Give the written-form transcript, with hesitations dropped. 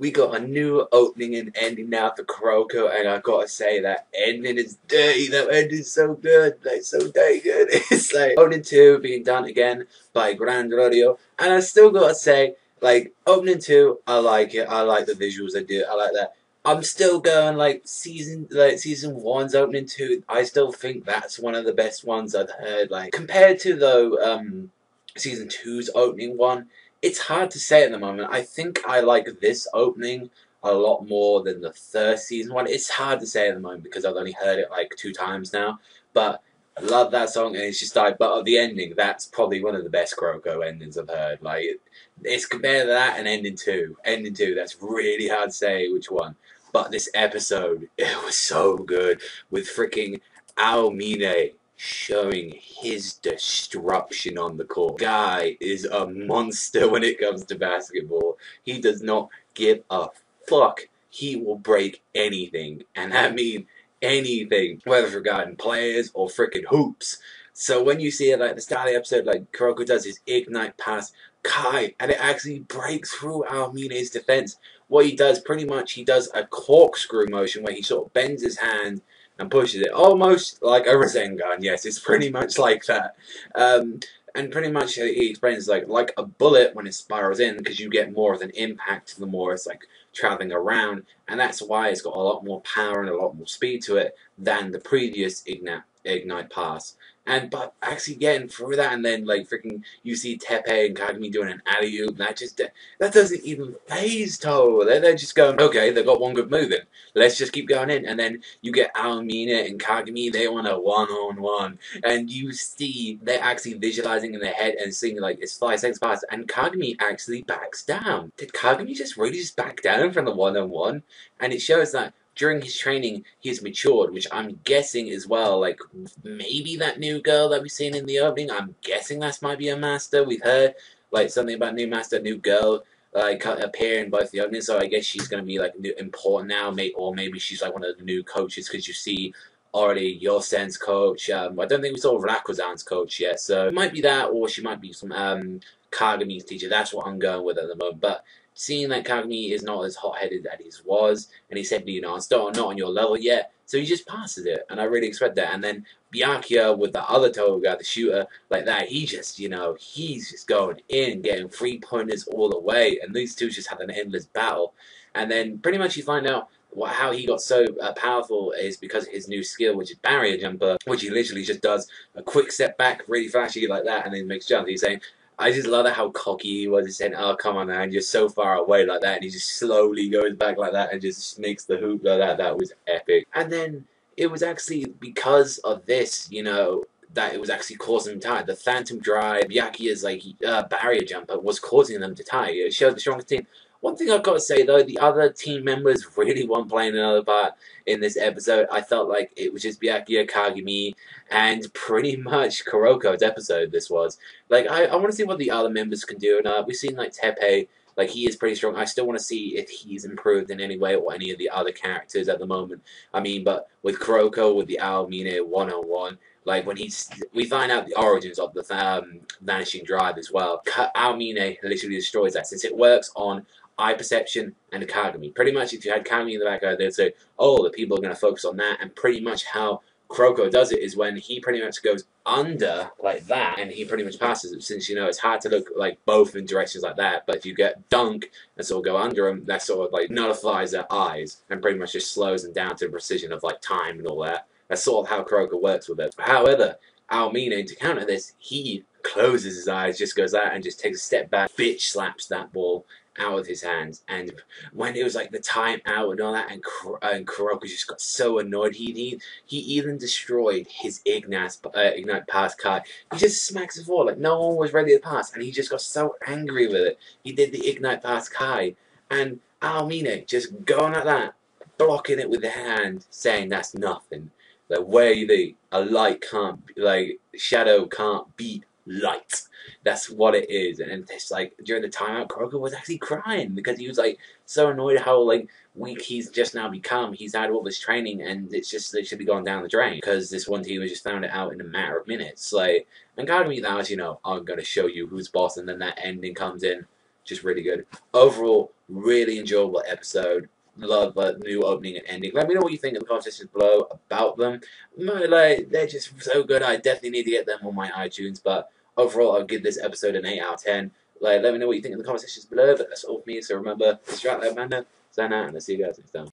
we got a new opening and ending now for Kuroko, and I gotta say that ending is dirty. That ending's so good, like so dang good. It's like opening 2 being done again by GRANRODEO, and I still gotta say, like opening 2, I like it. I like the visuals they do. I like that. I'm still going like season 1's opening 2. I still think that's one of the best ones I've heard. Like compared to the season 2's opening one. It's hard to say at the moment. I think I like this opening a lot more than the first season one. It's hard to say at the moment because I've only heard it like 2 times now. But I love that song, and it's just like, but the ending, that's probably one of the best Kuroko endings I've heard. Like, it's compared to that and ending 2. Ending 2, that's really hard to say which one. But this episode, it was so good with freaking Aomine showing his destruction on the court. Guy is a monster when it comes to basketball. He does not give a fuck. He will break anything, and I mean anything, whether it's regarding players or freaking hoops. So when you see it like the start of the episode, like Kuroko does his ignite pass, Kai, and it actually breaks through Aomine's defense. What he does, pretty much, he does a corkscrew motion where he sort of bends his hand and pushes it, almost like a Rasengan. Yes, it's pretty much like that. And pretty much he explains like a bullet when it spirals in, because you get more of an impact the more it's like traveling around, and that's why it's got a lot more power and a lot more speed to it than the previous ignite pass. But actually getting through that, and then like freaking you see Teppei and Kagami doing an alley-oop, that doesn't even phase Toho. They're just going, okay, they've got one good move in, let's just keep going in. And then you get Aomine and Kagami, they want a one-on-one, and you see they're actually visualizing in their head and seeing like it's 5 seconds past, and Kagami actually backs down. Did Kagami just really just back down from the one-on-one? And it shows that during his training, he's matured, which I'm guessing as well, like, maybe that new girl that we've seen in the opening, I'm guessing that might be a master. We've heard, like, something about new master, new girl, like, appear in both the openings, so I guess she's going to be, like, important now, or maybe she's, like, one of the new coaches, because you see already Yosen's coach. I don't think we saw Rakuzan's coach yet, so it might be that, or she might be some, Kagami's teacher. That's what I'm going with at the moment, but seeing that Kagami is not as hot-headed as he was, and he said, you know, I'm still not on your level yet, so he just passes it, and I really expect that. And then Byakuya with the other Toho guy, the shooter, like that, he just, you know, he's just going in, getting 3-pointers all the way, and these two just had an endless battle. And then pretty much you find out how he got so powerful is because of his new skill, which is barrier jumper, which he literally just does a quick step back, really flashy like that, and then makes jumps. He's saying, I just love how cocky he was. He's saying, oh, come on, man, you're so far away like that. And he just slowly goes back like that and just makes the hoop like that. That was epic. And then it was actually because of this, you know, that it was actually causing them to tie. The Phantom Drive, Byakuya's like barrier jumper was causing them to tie. It showed the strongest team. One thing I've got to say, though, the other team members really weren't playing another part in this episode. I felt like it was just Byakuya, Kagami, and pretty much Kuroko's episode this was. Like, I want to see what the other members can do. And we've seen, like, Teppei. Like, he is pretty strong. I still want to see if he's improved in any way or any of the other characters at the moment. I mean, but with Kuroko, with the Aomine one-on-one, like, when we find out the origins of the Vanishing Drive as well. Aomine literally destroys that, since it works on eye perception and Kagami. Pretty much, if you had Kagami in the background, they'd say, oh, the people are going to focus on that. And pretty much how Kuroko does it is when he pretty much goes under like that, and he pretty much passes it, since, you know, it's hard to look like both in directions like that, but if you get dunk and sort of go under them, that sort of like nullifies their eyes and pretty much just slows them down to the precision of like time and all that. That's sort of how Kuroko works with it. However, Aomine, to counter this, he closes his eyes, just goes out and just takes a step back, bitch slaps that ball out of his hands. And when it was like the time out and all that, and Kuroko just got so annoyed, he even destroyed his ignite pass card. He just smacks the ball like no one was ready to pass, and he just got so angry with it. He did the ignite pass Kai, and Aomine just going at that, blocking it with the hand, saying that's nothing. Like, where a light can't, like, shadow can't beat light. That's what it is. And it's like during the timeout, Kuroko was actually crying because he was like so annoyed how like weak he's just now become. He's had all this training and it's just literally gone down the drain because this one team has just found it out in a matter of minutes. Like, and Kagami now, you know, I'm gonna show you who's boss, and then that ending comes in. just really good. Overall, really enjoyable episode. Love the new opening and ending. Let me know what you think in the comment sections below about them. Like, they're just so good. I definitely need to get them on my iTunes. But overall, I'll give this episode an 8 out of 10. Like, let me know what you think in the comment sections below. But that's all for me. So remember, it's right there, Amanda. Sign out, and I'll see you guys next time.